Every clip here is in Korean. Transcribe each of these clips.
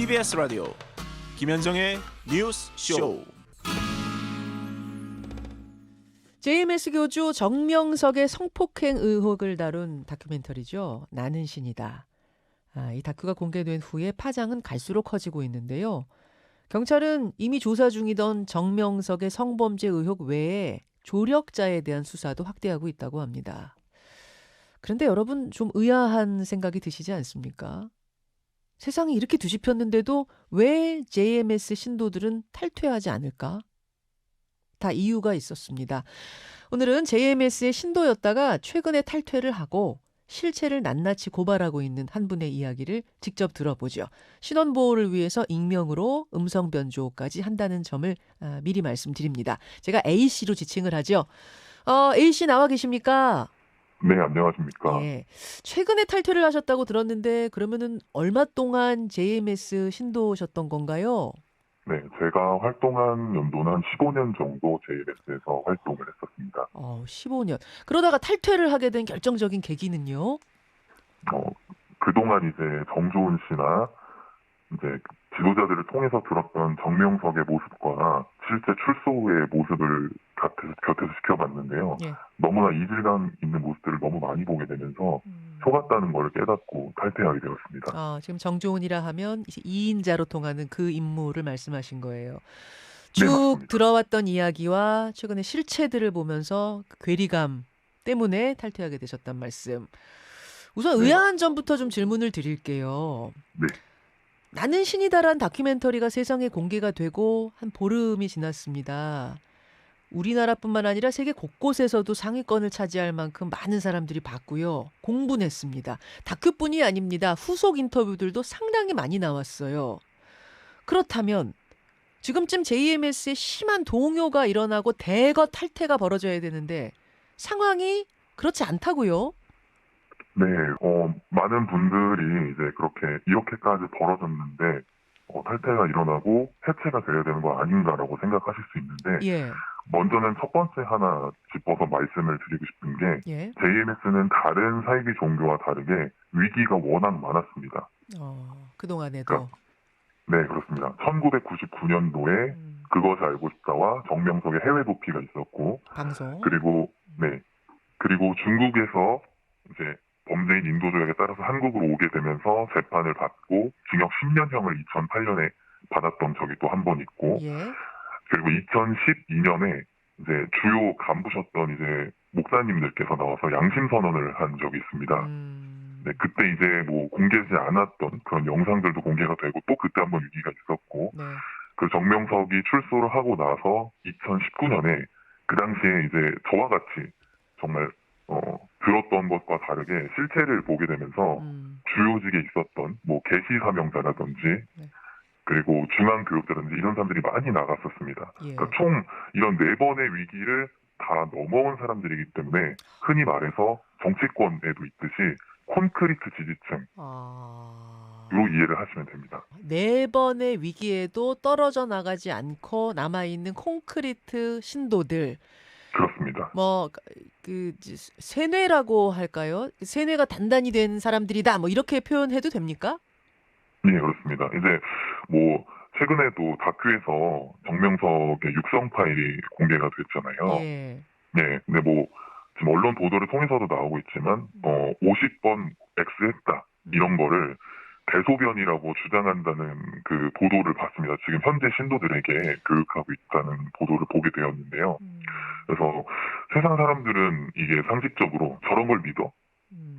TBS 라디오 김현정의 뉴스 쇼. JMS 교주 정명석의 성폭행 의혹을 다룬 다큐멘터리죠. 나는 신이다. 이 다큐가 공개된 후에 파장은 갈수록 커지고 있는데요. 경찰은 이미 조사 중이던 정명석의 성범죄 의혹 외에 조력자에 대한 수사도 확대하고 있다고 합니다. 그런데 여러분 좀 의아한 생각이 드시지 않습니까? 세상이 이렇게 뒤집혔는데도 왜 JMS 신도들은 탈퇴하지 않을까? 다 이유가 있었습니다. 오늘은 JMS의 신도였다가 최근에 탈퇴를 하고 실체를 낱낱이 고발하고 있는 한 분의 이야기를 직접 들어보죠. 신원보호를 위해서 익명으로 음성 변조까지 한다는 점을 미리 말씀드립니다. 제가 A씨로 지칭을 하죠. A씨 나와 계십니까? 네, 안녕하십니까. 예. 최근에 탈퇴를 하셨다고 들었는데 그러면은 얼마 동안 JMS 신도셨던 건가요? 네, 제가 활동한 연도는 한 15년 정도 JMS에서 활동을 했었습니다. 15년. 그러다가 탈퇴를 하게 된 결정적인 계기는요? 그동안 이제 정조은 씨나 이제 지도자들을 통해서 들었던 정명석의 모습과 실제 출소 후의 모습을 곁에서 지켜봤는데요. 예. 너무나 이질감 있는 모습들을 너무 많이 보게 되면서 속았다는 걸 깨닫고 탈퇴하게 되었습니다. 지금 정조은이라 하면 이제 2인자로 통하는 그 인물을 말씀하신 거예요. 네, 쭉 맞습니다. 들어왔던 이야기와 최근의 실체들을 보면서 그 괴리감 때문에 탈퇴하게 되셨단 말씀. 우선 네. 의아한 점부터 좀 질문을 드릴게요. 네. 나는 신이다란 다큐멘터리가 세상에 공개가 되고 한 보름이 지났습니다. 우리나라뿐만 아니라 세계 곳곳에서도 상위권을 차지할 만큼 많은 사람들이 봤고요. 공분했습니다. 다큐뿐이 아닙니다. 후속 인터뷰들도 상당히 많이 나왔어요. 그렇다면 지금쯤 JMS에 심한 동요가 일어나고 대거 탈퇴가 벌어져야 되는데 상황이 그렇지 않다고요? 네, 많은 분들이 이제 이렇게까지 벌어졌는데, 탈퇴가 일어나고 해체가 돼야 되는 거 아닌가라고 생각하실 수 있는데, 예. 먼저는 첫 번째 하나 짚어서 말씀을 드리고 싶은 게, 예. JMS는 다른 사이비 종교와 다르게 위기가 워낙 많았습니다. 그동안에도. 네, 그렇습니다. 1999년도에 그것이 알고 싶다와 정명석의 해외 도피가 있었고, 방송. 그리고 중국에서 이제 범죄인 인도조약에 따라서 한국으로 오게 되면서 재판을 받고 징역 10년형을 2008년에 받았던 적이 또 한 번 있고, 예. 그리고 2012년에 이제 주요 간부셨던 이제 목사님들께서 나와서 양심 선언을 한 적이 있습니다. 네, 그때 이제 뭐 공개하지 않았던 그런 영상들도 공개가 되고 또 그때 한번 위기가 있었고, 네. 그 정명석이 출소를 하고 나서 2019년에 그 당시에 이제 저와 같이 정말 들었던 것과 다르게 실체를 보게 되면서 주요직에 있었던 뭐 개시 사명자라든지 네. 그리고 중앙교육자라든지 이런 사람들이 많이 나갔었습니다. 예. 그러니까 총 이런 4번의 위기를 다 넘어온 사람들이기 때문에 흔히 말해서 정치권에도 있듯이 콘크리트 지지층으로 이해를 하시면 됩니다. 4번의 위기에도 떨어져 나가지 않고 남아있는 콘크리트 신도들. 그렇습니다. 세뇌라고 할까요? 세뇌가 단단히 된 사람들이다. 뭐 이렇게 표현해도 됩니까? 네, 그렇습니다. 이제 뭐 최근에도 다큐에서 정명석의 육성 파일이 공개가 됐잖아요. 예. 네, 근데 뭐 지금 언론 보도를 통해서도 나오고 있지만 50번 X했다 이런 거를 대소변이라고 주장한다는 그 보도를 봤습니다. 지금 현재 신도들에게 교육하고 있다는 보도를 보게 되었는데요. 그래서 세상 사람들은 이게 상식적으로 저런 걸 믿어?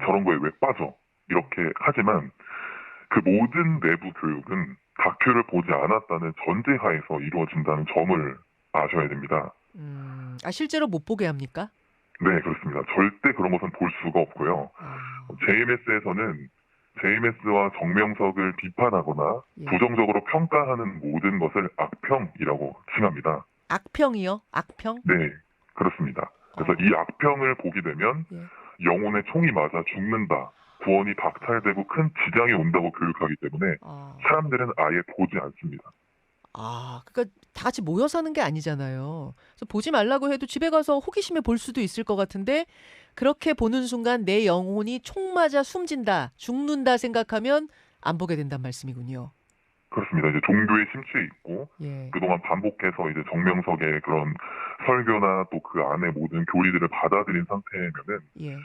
저런 거에 왜 빠져? 이렇게 하지만 그 모든 내부 교육은 다큐를 보지 않았다는 전제하에서 이루어진다는 점을 아셔야 됩니다. 실제로 못 보게 합니까? 네, 그렇습니다. 절대 그런 것은 볼 수가 없고요. JMS에서는 JMS와 정명석을 비판하거나 예. 부정적으로 평가하는 모든 것을 악평이라고 칭합니다. 악평이요? 악평? 네, 그렇습니다. 그래서 이 악평을 보게 되면 예. 영혼에 총이 맞아 죽는다. 구원이 박탈되고 큰 지장이 온다고 교육하기 때문에 사람들은 아예 보지 않습니다. 그러니까 다 같이 모여 사는 게 아니잖아요. 그래서 보지 말라고 해도 집에 가서 호기심에 볼 수도 있을 것 같은데 그렇게 보는 순간 내 영혼이 총 맞아 숨진다, 죽는다 생각하면 안 보게 된단 말씀이군요. 그렇습니다. 이제 종교에 심취해 있고 예. 그동안 반복해서 이제 정명석의 그런 설교나 또 그 안에 모든 교리들을 받아들인 상태면은 예.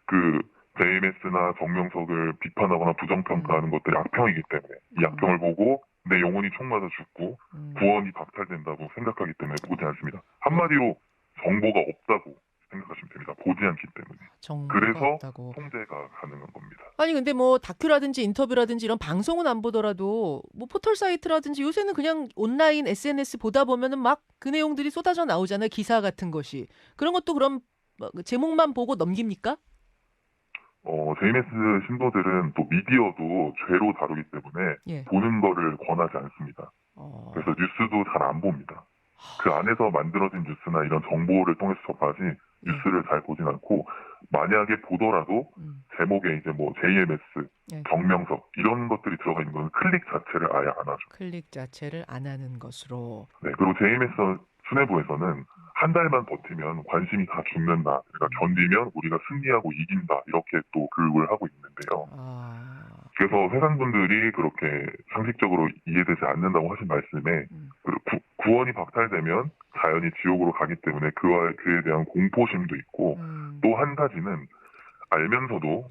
그 JMS나 정명석을 비판하거나 부정평가하는 것들이 악평이기 때문에 이 악평을 보고 내 영혼이 총 맞아 죽고 구원이 박탈된다고 생각하기 때문에 보지 않습니다. 한마디로 정보가 없다고 생각하시면 됩니다. 보지 않기 때문에. 정보가 그래서 없다고. 통제가 가능한 겁니다. 아니 근데 뭐 다큐라든지 인터뷰라든지 이런 방송은 안 보더라도 뭐 포털 사이트라든지 요새는 그냥 온라인 SNS 보다 보면은 막 그 내용들이 쏟아져 나오잖아요. 기사 같은 것이. 그런 것도 그럼 뭐 제목만 보고 넘깁니까? JMS 신도들은 또 미디어도 죄로 다루기 때문에 예. 보는 거를 권하지 않습니다. 어. 그래서 뉴스도 잘 안 봅니다. 그 안에서 만들어진 뉴스나 이런 정보를 통해서 접하지 뉴스를 잘 보진 않고 만약에 보더라도 제목에 이제 뭐 JMS, 예. 정명석 이런 것들이 들어가 있는 건 클릭 자체를 아예 안 하죠. 클릭 자체를 안 하는 것으로. 네, 그리고 JMS 수뇌부에서는 한 달만 버티면 관심이 다 죽는다. 그러니까 견디면 우리가 승리하고 이긴다. 이렇게 또 교육을 하고 있는데요. 아. 그래서 세상 분들이 그렇게 상식적으로 이해되지 않는다고 하신 말씀에 구원이 박탈되면 자연히 지옥으로 가기 때문에 그에 대한 공포심도 있고 또 한 가지는 알면서도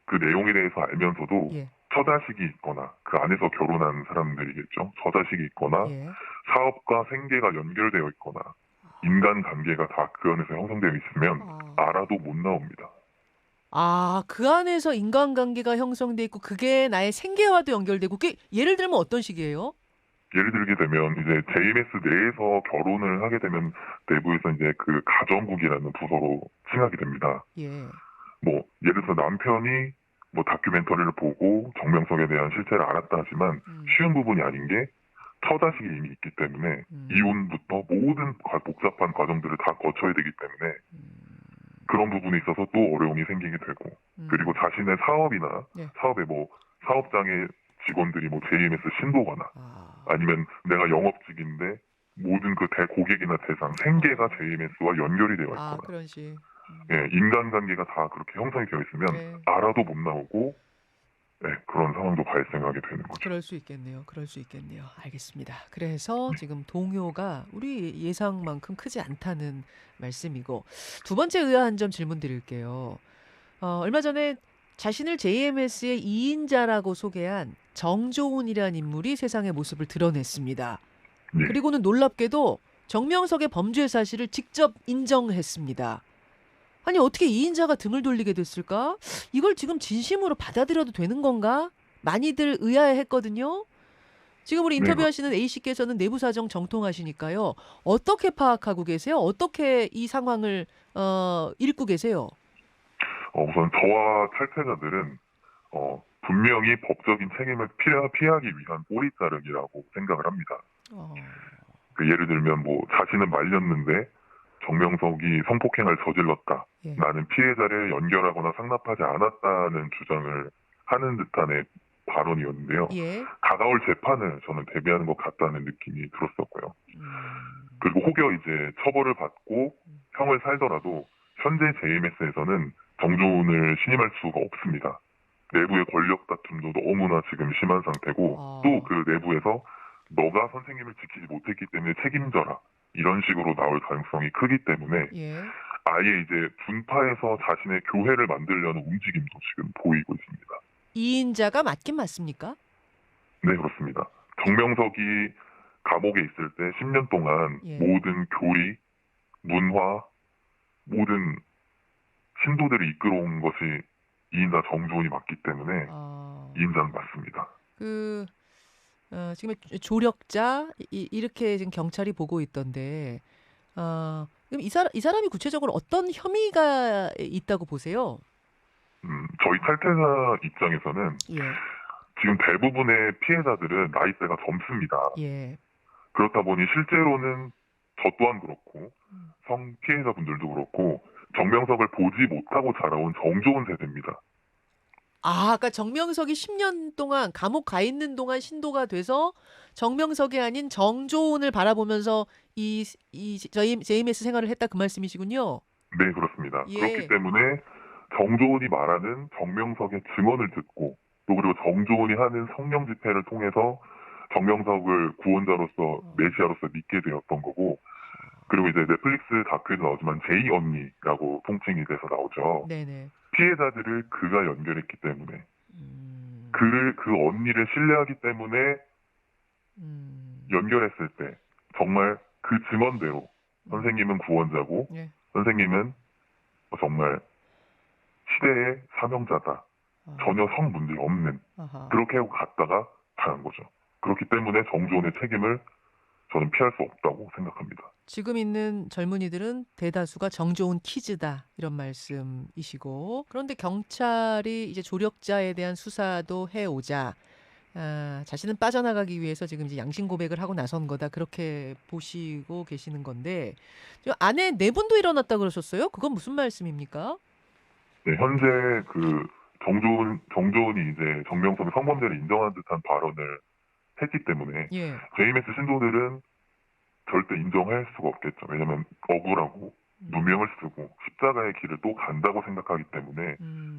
그 내용에 대해서 알면서도 예. 처자식이 있거나 그 안에서 결혼한 사람들이겠죠. 처자식이 있거나 예. 사업과 생계가 연결되어 있거나 인간관계가 다 그 안에서 형성되어 있으면 알아도 못 나옵니다. 아, 그 안에서 인간관계가 형성돼 있고 그게 나의 생계와도 연결되고 그게 예를 들면 어떤 식이에요? 예를 들게 되면 이제 JMS 내에서 결혼을 하게 되면 내부에서 이제 그 가정국이라는 부서로 칭하게 됩니다. 예. 뭐 예를 들어서 남편이 뭐 다큐멘터리를 보고 정명석에 대한 실체를 알았다 하지만 쉬운 부분이 아닌 게 처자식이 이미 있기 때문에 이혼부터 모든 복잡한 과정들을 다 거쳐야 되기 때문에 그런 부분에 있어서 또 어려움이 생기게 되고 그리고 자신의 사업이나 예. 사업에 뭐 사업장의 직원들이 뭐 JMS 신도거나 아니면 내가 영업직인데 모든 그 고객이나 대상 생계가 JMS와 연결이 되어 있거나 그런 식. 예, 인간관계가 다 그렇게 형성이 되어 있으면 네. 알아도 못 나오고 네, 그런 상황도 발생하게 되는 거죠. 그럴 수 있겠네요. 그럴 수 있겠네요. 알겠습니다. 그래서 지금 동요가 우리 예상만큼 크지 않다는 말씀이고 두 번째 의아한 점 질문 드릴게요. 얼마 전에 자신을 JMS의 2인자라고 소개한 정조훈이라는 인물이 세상의 모습을 드러냈습니다. 예. 그리고는 놀랍게도 정명석의 범죄 사실을 직접 인정했습니다. 아니 어떻게 2인자가 등을 돌리게 됐을까? 이걸 지금 진심으로 받아들여도 되는 건가? 많이들 의아해했거든요. 지금 우리 인터뷰하시는 A씨께서는 내부 사정 정통하시니까요. 어떻게 파악하고 계세요? 어떻게 이 상황을 읽고 계세요? 우선 저와 탈퇴자들은 분명히 법적인 책임을 피하기 위한 꼬리 자르기라고 생각을 합니다. 예를 들면 뭐 자신은 말렸는데 정명석이 성폭행을 저질렀다. 예. 나는 피해자를 연결하거나 상납하지 않았다는 주장을 하는 듯한의 발언이었는데요. 예. 다가올 재판을 저는 대비하는 것 같다는 느낌이 들었었고요. 그리고 혹여 이제 처벌을 받고 형을 살더라도 현재 JMS에서는 정조훈을 신임할 수가 없습니다. 내부의 권력 다툼도 너무나 지금 심한 상태고 또 그 내부에서 너가 선생님을 지키지 못했기 때문에 책임져라. 이런 식으로 나올 가능성이 크기 때문에 예. 아예 이제 분파해서 자신의 교회를 만들려는 움직임도 지금 보이고 있습니다. 2인자가 맞긴 맞습니까? 네, 그렇습니다. 정명석이 감옥에 있을 때 10년 동안 예. 모든 교리, 문화, 모든 신도들을 이끌어온 것이 2인자 정조훈이 맞기 때문에 2인자는 맞습니다. 지금 조력자 이렇게 지금 경찰이 보고 있던데 그럼 이 사람이 구체적으로 어떤 혐의가 있다고 보세요? 저희 탈퇴자 입장에서는 예. 지금 대부분의 피해자들은 나이대가 젊습니다. 예. 그렇다 보니 실제로는 저 또한 그렇고 성 피해자분들도 그렇고 정명석을 보지 못하고 자라온 정조훈 세대입니다. 그러니까 정명석이 10년 동안 감옥 가 있는 동안 신도가 돼서 정명석이 아닌 정조훈을 바라보면서 이 JMS 생활을 했다 그 말씀이시군요. 네, 그렇습니다. 예. 그렇기 때문에 정조훈이 말하는 정명석의 증언을 듣고 또 그리고 정조훈이 하는 성령 집회를 통해서 정명석을 구원자로서 메시아로서 믿게 되었던 거고, 그리고 이제 넷플릭스 다큐에도 나오지만 제이 언니라고 통칭이 돼서 나오죠. 네네. 피해자들을 그가 연결했기 때문에 음, 그 언니를 신뢰하기 때문에 연결했을 때 정말 그 증언대로 선생님은 구원자고 예. 선생님은 정말 시대의 사명자다. 아, 전혀 성 문제가 없는 아하. 그렇게 하고 갔다가 당한 거죠. 그렇기 때문에 정조원의 책임을 저는 피할 수 없다고 생각합니다. 지금 있는 젊은이들은 대다수가 정조은 키즈다 이런 말씀이시고, 그런데 경찰이 이제 조력자에 대한 수사도 해오자 자신은 빠져나가기 위해서 지금 이제 양심 고백을 하고 나선 거다 그렇게 보시고 계시는 건데, 저 안에 내분도 일어났다 그러셨어요? 그건 무슨 말씀입니까? 네, 현재 그 정조은이 이제 정명석의 성범죄를 인정한 듯한 발언을 했기 때문에 예. JMS 신도들은 절대 인정할 수가 없겠죠. 왜냐하면 억울하고 누명을 쓰고 십자가의 길을 또 간다고 생각하기 때문에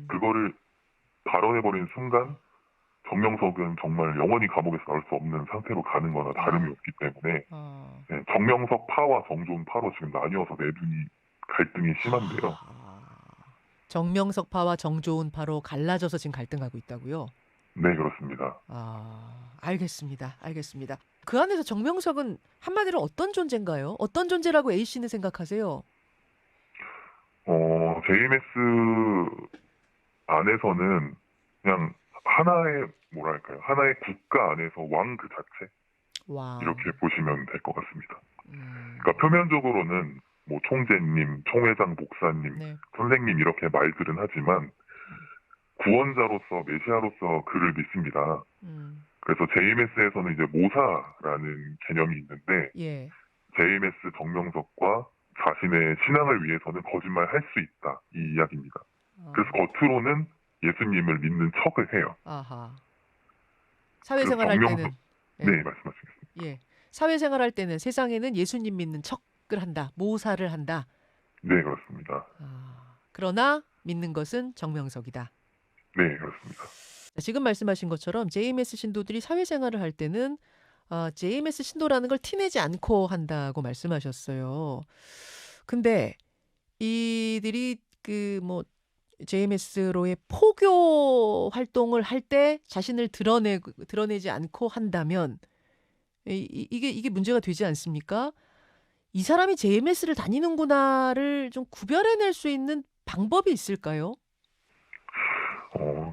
그거를 발언해버린 순간 정명석은 정말 영원히 감옥에서 나올 수 없는 상태로 가는 거나 다름이 없기 때문에 네, 정명석 파와 정조은 파로 지금 나뉘어서 내분이 갈등이 심한데요. 정명석 파와 정조은 파로 갈라져서 지금 갈등하고 있다고요? 네, 그렇습니다. 알겠습니다. 알겠습니다. 그 안에서 정명석은 한마디로 어떤 존재인가요? 어떤 존재라고 A씨는 생각하세요? JMS 안에서는 그냥 하나의 뭐랄까요? 하나의 국가 안에서 왕 그 자체 와. 이렇게 보시면 될 것 같습니다. 그러니까 표면적으로는 뭐 총재님, 총회장, 목사님, 네. 선생님 이렇게 말들은 하지만 구원자로서 메시아로서 그를 믿습니다. 그래서 JMS에서는 이제 모사라는 개념이 있는데 예. JMS 정명석과 자신의 신앙을 위해서는 거짓말 할 수 있다 이 이야기입니다. 그래서 겉으로는 예수님을 믿는 척을 해요. 아하. 사회생활 할 때는 네, 말씀하시겠습니다. 예. 사회생활 할 때는 세상에는 예수님 믿는 척을 한다. 모사를 한다. 네, 그렇습니다. 그러나 믿는 것은 정명석이다. 네, 그렇습니다. 지금 말씀하신 것처럼 JMS 신도들이 사회생활을 할 때는 JMS 신도라는 걸 티내지 않고 한다고 말씀하셨어요. 근데 이들이 그 뭐 JMS로의 포교 활동을 할 때 자신을 드러내지 않고 한다면 이게 문제가 되지 않습니까? 이 사람이 JMS를 다니는구나를 좀 구별해낼 수 있는 방법이 있을까요?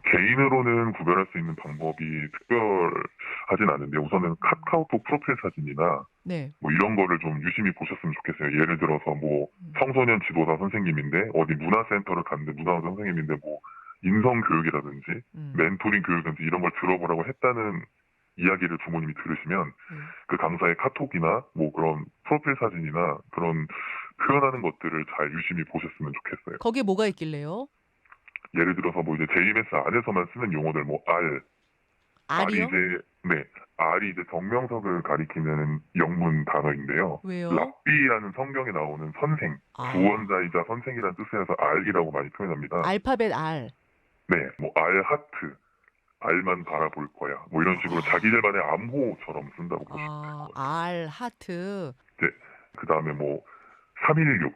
개인으로는 구별할 수 있는 방법이 특별하진 않은데 우선은 카카오톡 프로필 사진이나 네. 뭐 이런 거를 좀 유심히 보셨으면 좋겠어요. 예를 들어서 뭐 청소년 지도사 선생님인데 어디 문화센터를 갔는데 문화센터 선생님인데 뭐 인성 교육이라든지 멘토링 교육이라든지 이런 걸 들어보라고 했다는 이야기를 부모님이 들으시면 그 강사의 카톡이나 뭐 그런 프로필 사진이나 그런 표현하는 것들을 잘 유심히 보셨으면 좋겠어요. 거기에 뭐가 있길래요? 예를 들어서 뭐 이제 JMS 안에서만 쓰는 용어들 뭐 알이요? 알이 이제 정명석을 가리키는 영문 단어인데요. 왜요? 랍비라는 성경에 나오는 선생, 구원자이자 선생이라는 뜻에서 알이라고 많이 표현합니다. 알파벳 R. 네, 뭐 알하트, 알만 바라볼 거야. 뭐 이런 식으로 자기들만의 암호처럼 쓴다고 보시면 될 것 같아요. 알 하트. 네, 그 다음에 뭐 316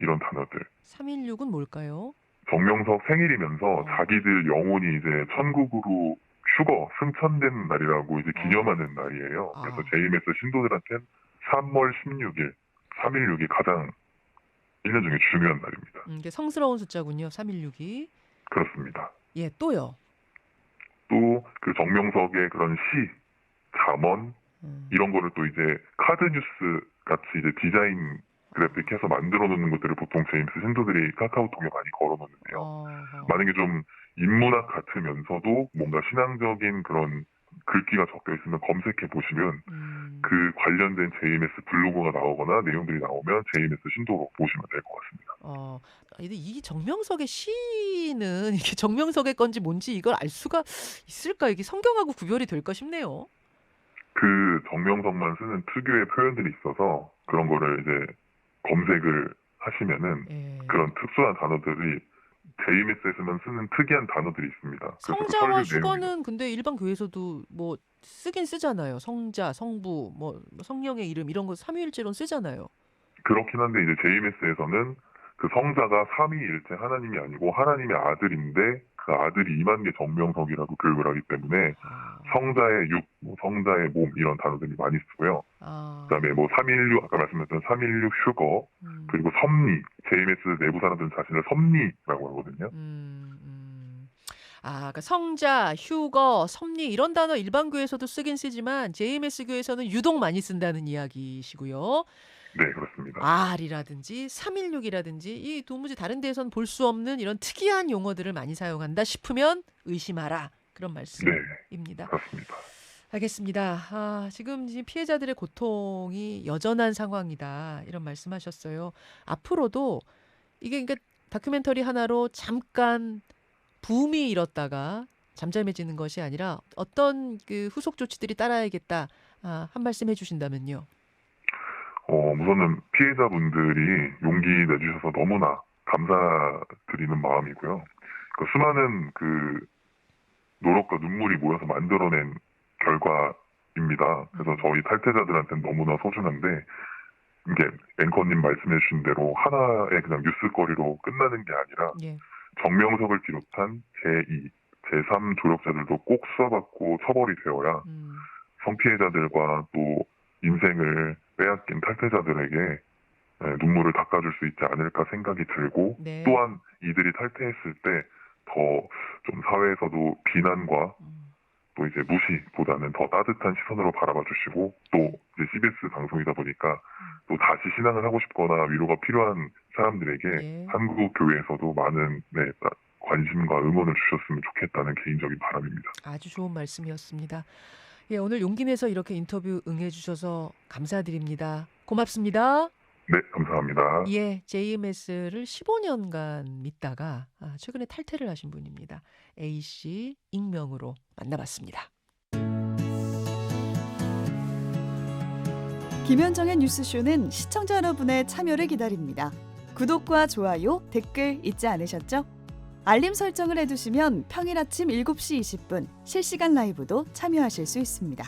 이런 단어들. 316은 뭘까요? 정명석 생일이면서 자기들 영혼이 이제 천국으로 승천된 날이라고 이제 기념하는 날이에요. 그래서 JMS 신도들한테는 3월 16일, 316이 가장 1년 중에 중요한 날입니다. 이게 성스러운 숫자군요. 316이. 그렇습니다. 예, 또요. 또 그 정명석의 그런 시, 잠언 이런 거를 또 이제 카드 뉴스 같이 이제 디자인 그래픽해서 만들어 놓는 것들을 보통 제임스 신도들이 카카오톡에 많이 걸어 놓는데요. 만약에 좀 인문학 같으면서도 뭔가 신앙적인 그런 글귀가 적혀 있으면 검색해 보시면 그 관련된 JMS 블로그가 나오거나 내용들이 나오면 JMS 신도로 보시면 될 것 같습니다. 근데 이 정명석의 시는 이게 정명석의 건지 뭔지 이걸 알 수가 있을까? 이게 성경하고 구별이 될까 싶네요. 그 정명석만 쓰는 특유의 표현들이 있어서 그런 거를 이제 검색을 하시면은 그런 특수한 단어들이 JMS에서만 쓰는 특이한 단어들이 있습니다. 성자와 수거는 근데 일반 교회에서도 뭐 쓰긴 쓰잖아요. 성자, 성부, 뭐 성령의 이름 이런 거 삼위일체론 쓰잖아요. 그렇긴 한데 이제 JMS에서는 그 성자가 삼위일체 하나님이 아니고 하나님의 아들인데 그 아들이 임한계 정명석이라고 교육을 하기 때문에 아, 성자의 육, 뭐 성자의 몸 이런 단어들이 많이 쓰고요. 아, 그다음에 뭐 316 아까 말씀드렸던 316 휴거 그리고 섭리 JMS 내부 사람들은 자신을 섭리라고 하거든요. 아, 그러니까 성자, 휴거, 섭리 이런 단어 일반 교회에서도 쓰긴 쓰지만 JMS 교회에서는 유독 많이 쓴다는 이야기시고요. 네 그렇습니다. R이라든지 316이라든지 이 도무지 다른 데에서는 볼 수 없는 이런 특이한 용어들을 많이 사용한다 싶으면 의심하라. 그런 네 말씀입니다. 그렇습니다. 알겠습니다. 아, 지금 피해자들의 고통이 여전한 상황이다. 이런 말씀하셨어요. 앞으로도 이게 그러니까 다큐멘터리 하나로 잠깐 붐이 일었다가 잠잠해지는 것이 아니라 어떤 그 후속 조치들이 따라야겠다. 아, 한 말씀 해주신다면요. 우선은 피해자분들이 용기 내주셔서 너무나 감사드리는 마음이고요. 그 수많은 그 노력과 눈물이 모여서 만들어낸 결과입니다. 그래서 저희 탈퇴자들한테는 너무나 소중한데 이게 앵커님 말씀해주신 대로 하나의 그냥 뉴스거리로 끝나는 게 아니라 예. 정명석을 비롯한 제2, 제3 조력자들도 꼭 수사받고 처벌이 되어야 성피해자들과 또 인생을 빼앗긴 탈퇴자들에게 눈물을 닦아줄 수 있지 않을까 생각이 들고 네. 또한 이들이 탈퇴했을 때 더 좀 사회에서도 비난과 또 이제 무시보다는 더 따뜻한 시선으로 바라봐 주시고 또 이제 CBS 방송이다 보니까 또 다시 신앙을 하고 싶거나 위로가 필요한 사람들에게 예. 한국 교회에서도 많은 관심과 응원을 주셨으면 좋겠다는 개인적인 바람입니다. 아주 좋은 말씀이었습니다. 예, 오늘 용기 내서 이렇게 인터뷰 응해주셔서 감사드립니다. 고맙습니다. 네, 감사합니다. 예, JMS를 15년간 믿다가 최근에 탈퇴를 하신 분입니다. A씨 익명으로 만나봤습니다. 김현정의 뉴스쇼는 시청자 여러분의 참여를 기다립니다. 구독과 좋아요, 댓글 잊지 않으셨죠? 알림 설정을 해두시면 평일 아침 7시 20분 실시간 라이브도 참여하실 수 있습니다.